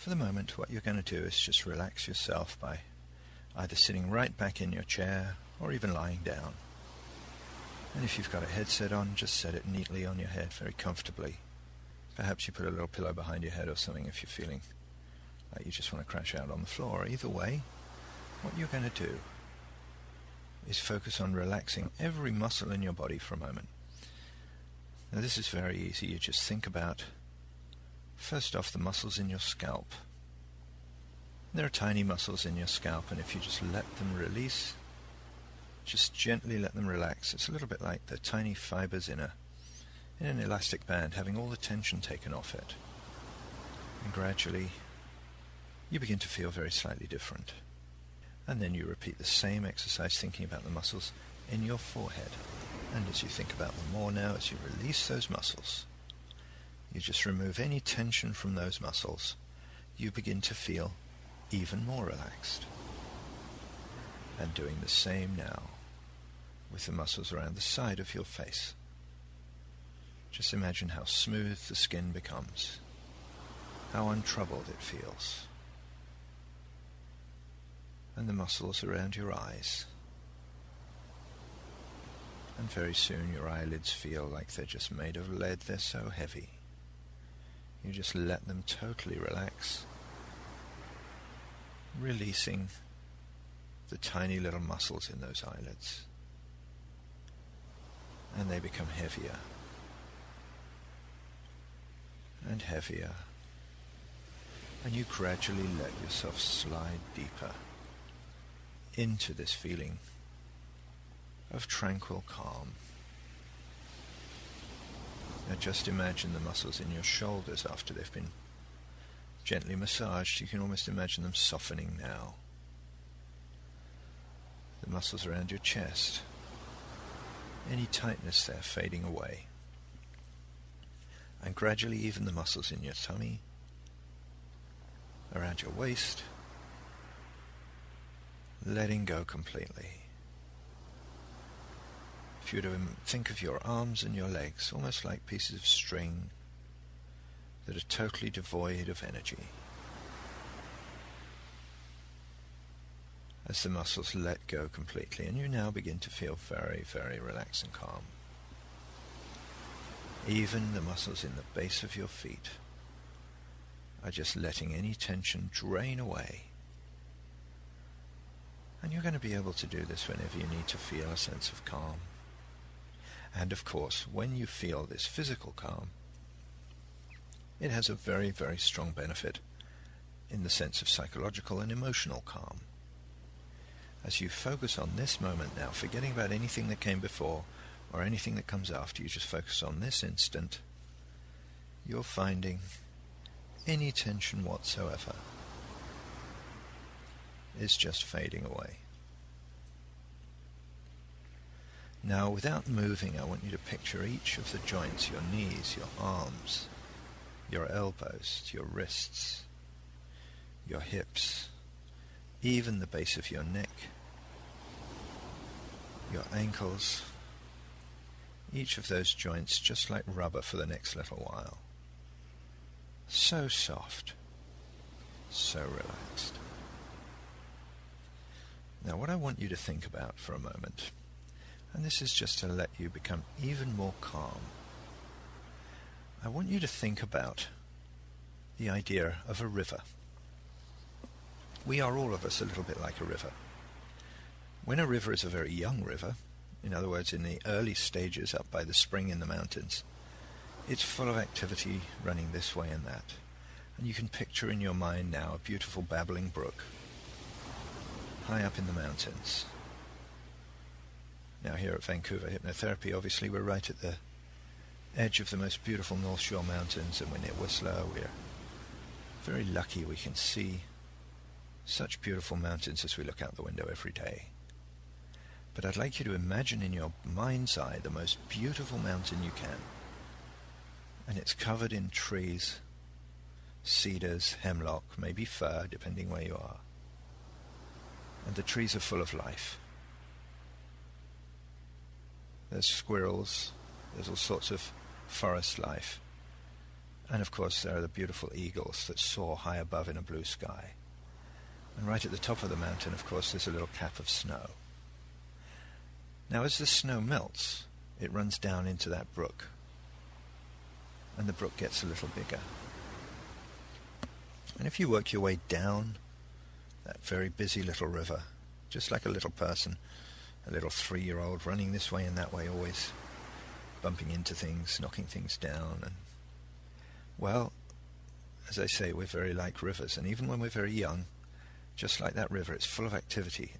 For the moment, what you're going to do is just relax yourself by either sitting right back in your chair or even lying down. And if you've got a headset on, just set it neatly on your head very comfortably. Perhaps you put a little pillow behind your head or something if you're feeling like you just want to crash out on the floor. Either way, what you're going to do is focus on relaxing every muscle in your body for a moment. Now this is very easy. You just think about, first off, the muscles in your scalp. There are tiny muscles in your scalp, and if you just let them release, just gently let them relax. It's a little bit like the tiny fibers in an elastic band, having all the tension taken off it. And gradually, you begin to feel very slightly different. And then you repeat the same exercise, thinking about the muscles in your forehead. And as you think about them more now, as you release those muscles, you just remove any tension from those muscles, you begin to feel even more relaxed. And doing the same now with the muscles around the side of your face. Just imagine how smooth the skin becomes, how untroubled it feels. And the muscles around your eyes. And very soon your eyelids feel like they're just made of lead. They're so heavy. You just let them totally relax, releasing the tiny little muscles in those eyelids. And they become heavier and heavier. And you gradually let yourself slide deeper into this feeling of tranquil calm. Now just imagine the muscles in your shoulders after they've been gently massaged. You can almost imagine them softening now. The muscles around your chest, any tightness there fading away. And gradually even the muscles in your tummy, around your waist, letting go completely. If you were to think of your arms and your legs almost like pieces of string that are totally devoid of energy. As the muscles let go completely, and you now begin to feel very, very relaxed and calm. Even the muscles in the base of your feet are just letting any tension drain away. And you're going to be able to do this whenever you need to feel a sense of calm. And of course, when you feel this physical calm, it has a very, very strong benefit in the sense of psychological and emotional calm. As you focus on this moment now, forgetting about anything that came before or anything that comes after, you just focus on this instant, you're finding any tension whatsoever is just fading away. Now, without moving, I want you to picture each of the joints, your knees, your arms, your elbows, your wrists, your hips, even the base of your neck, your ankles, each of those joints just like rubber for the next little while. So soft, so relaxed. Now what I want you to think about for a moment, and this is just to let you become even more calm, I want you to think about the idea of a river. We are all of us a little bit like a river. When a river is a very young river, in other words, in the early stages up by the spring in the mountains, it's full of activity running this way and that. And you can picture in your mind now a beautiful babbling brook high up in the mountains. Now here at Vancouver Hypnotherapy, obviously we're right at the edge of the most beautiful North Shore Mountains, and we're near Whistler. We're very lucky we can see such beautiful mountains as we look out the window every day. But I'd like you to imagine in your mind's eye the most beautiful mountain you can. And it's covered in trees, cedars, hemlock, maybe fir, depending where you are. And the trees are full of life. There's squirrels, there's all sorts of forest life. And of course there are the beautiful eagles that soar high above in a blue sky. And right at the top of the mountain, of course, there's a little cap of snow. Now as the snow melts, it runs down into that brook. And the brook gets a little bigger. And if you work your way down that very busy little river, just like a little person, a little 3-year-old running this way and that way, always bumping into things, knocking things down, and well, as I say, we're very like rivers, and even when we're very young, just like that river, it's full of activity,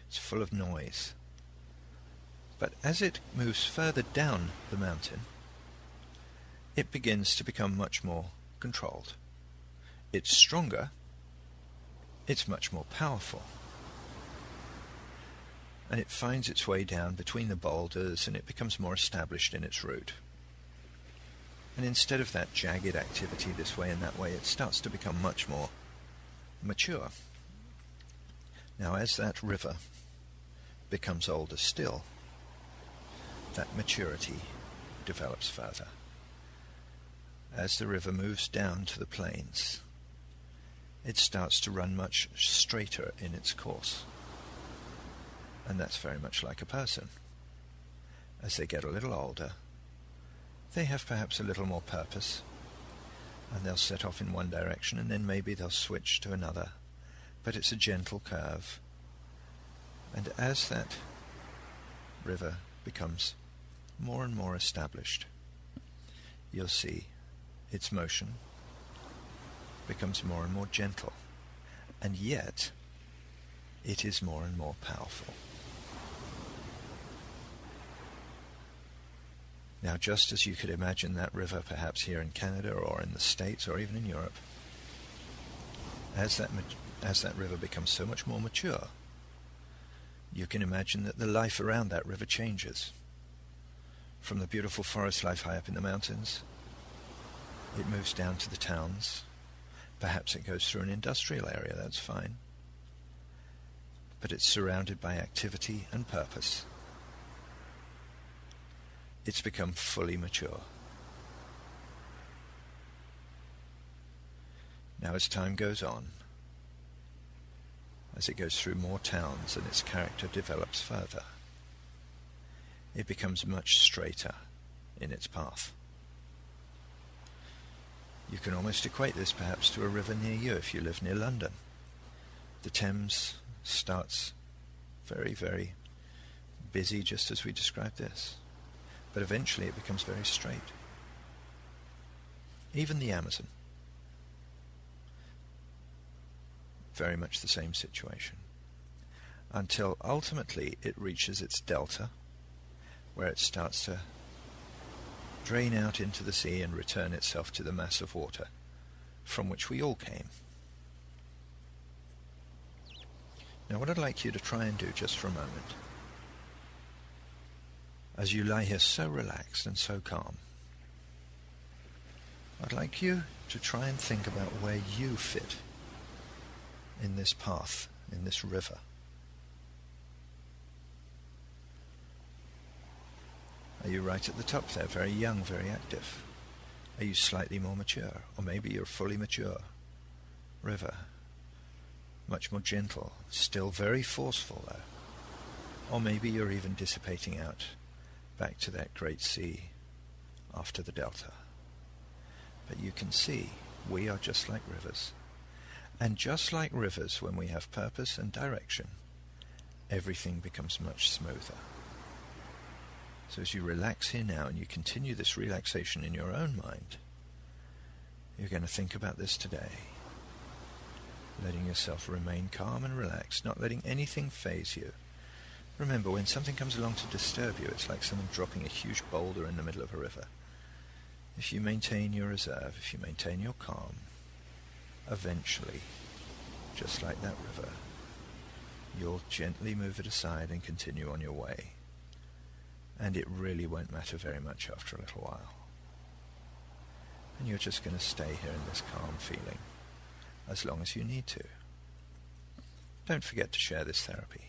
it's full of noise. But as it moves further down the mountain, it begins to become much more controlled. It's stronger, it's much more powerful. And it finds its way down between the boulders, and it becomes more established in its route. And instead of that jagged activity this way and that way, it starts to become much more mature. Now, as that river becomes older still, that maturity develops further. As the river moves down to the plains, it starts to run much straighter in its course. And that's very much like a person. As they get a little older, they have perhaps a little more purpose, and they'll set off in one direction, and then maybe they'll switch to another. But it's a gentle curve. And as that river becomes more and more established, you'll see its motion becomes more and more gentle, and yet it is more and more powerful. Now, just as you could imagine that river perhaps here in Canada or in the States or even in Europe, as that river becomes so much more mature, you can imagine that the life around that river changes. From the beautiful forest life high up in the mountains, it moves down to the towns. Perhaps it goes through an industrial area, that's fine. But it's surrounded by activity and purpose. It's become fully mature. Now as time goes on, as it goes through more towns and its character develops further, it becomes much straighter in its path. You can almost equate this perhaps to a river near you if you live near London. The Thames starts very, very busy, just as we described this. But eventually it becomes very straight. Even the Amazon, very much the same situation, until ultimately it reaches its delta, where it starts to drain out into the sea and return itself to the mass of water from which we all came. Now, what I'd like you to try and do just for a moment, as you lie here so relaxed and so calm, I'd like you to try and think about where you fit in this path, in this river. Are you right at the top there, very young, very active? Are you slightly more mature? Or maybe you're fully mature river, much more gentle, still very forceful though. Or maybe you're even dissipating out back to that great sea after the delta. But you can see we are just like rivers. And just like rivers, when we have purpose and direction, everything becomes much smoother. So as you relax here now and you continue this relaxation in your own mind, you're going to think about this today, letting yourself remain calm and relaxed, not letting anything faze you. Remember, when something comes along to disturb you, it's like someone dropping a huge boulder in the middle of a river. If you maintain your reserve, if you maintain your calm, eventually, just like that river, you'll gently move it aside and continue on your way. And it really won't matter very much after a little while. And you're just going to stay here in this calm feeling as long as you need to. Don't forget to share this therapy.